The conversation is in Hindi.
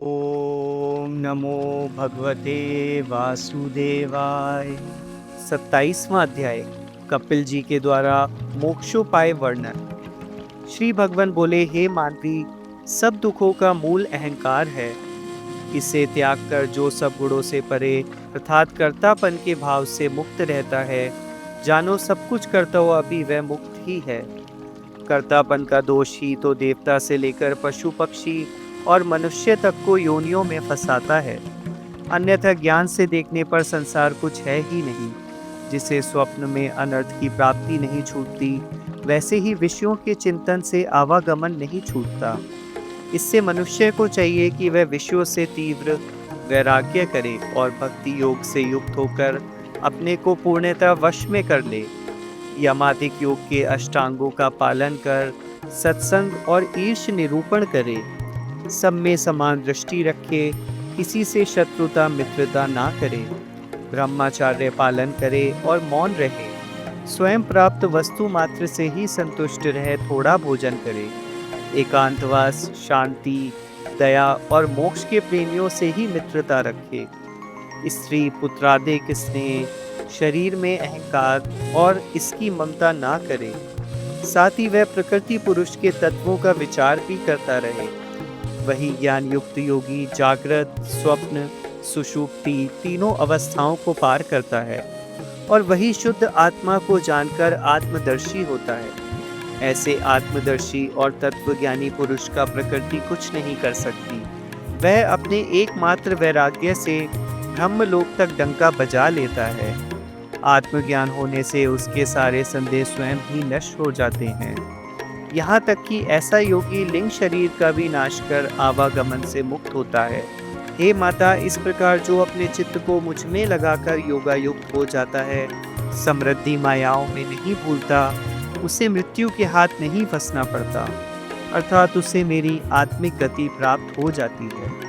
ओम नमो भगवते वासुदेवाय। 27वां अध्याय। कपिल जी के द्वारा मोक्षोपाय वर्णन। श्री भगवान बोले, हे मानवी, सब दुखों का मूल अहंकार है। इसे त्याग कर जो सब गुणों से परे अर्थात कर्तापन के भाव से मुक्त रहता है, जानो सब कुछ करता हुआ भी वह मुक्त ही है। कर्तापन का दोष ही तो देवता से लेकर पशु पक्षी और मनुष्य तक को योनियों में फंसाता है। अन्यथा ज्ञान से देखने पर संसार कुछ है ही नहीं। जिसे स्वप्न में अनर्थ की प्राप्ति नहीं छूटती, वैसे ही विषयों के चिंतन से आवागमन नहीं छूटता। इससे मनुष्य को चाहिए कि वह विषयों से तीव्र वैराग्य करे और भक्ति योग से युक्त होकर अपने को पूर्णतः वश में कर ले। यमादिक योग के अष्टांगों का पालन कर सत्संग और ईर्ष निरूपण करे। सब में समान दृष्टि रखे, किसी से शत्रुता मित्रता ना करे। ब्रह्मचार्य पालन करे और मौन रहे। स्वयं प्राप्त वस्तु मात्र से ही संतुष्ट रहे, थोड़ा भोजन करे। एकांतवास, शांति, दया और मोक्ष के प्रेमियों से ही मित्रता रखे। स्त्री पुत्रादिक स्नेह, शरीर में अहंकार और इसकी ममता ना करे। साथ ही वह प्रकृति पुरुष के तत्वों का विचार भी करता रहे। वही ज्ञान युक्त योगी जागृत, स्वप्न, सुषुप्ति तीनों अवस्थाओं को पार करता है और वही शुद्ध आत्मा को जानकर आत्मदर्शी होता है। ऐसे आत्मदर्शी और तत्वज्ञानी पुरुष का प्रकृति कुछ नहीं कर सकती। वह अपने एकमात्र वैराग्य से ब्रह्मलोक तक डंका बजा लेता है। आत्मज्ञान होने से उसके सारे संदेह स्वयं ही नष्ट हो जाते हैं। यहाँ तक कि ऐसा योगी लिंग शरीर का भी नाश कर आवागमन से मुक्त होता है। हे माता, इस प्रकार जो अपने चित्त को मुझ में लगाकर योगायुक्त हो जाता है, समृद्धि मायाओं में नहीं भूलता, उसे मृत्यु के हाथ नहीं फंसना पड़ता, अर्थात उसे मेरी आत्मिक गति प्राप्त हो जाती है।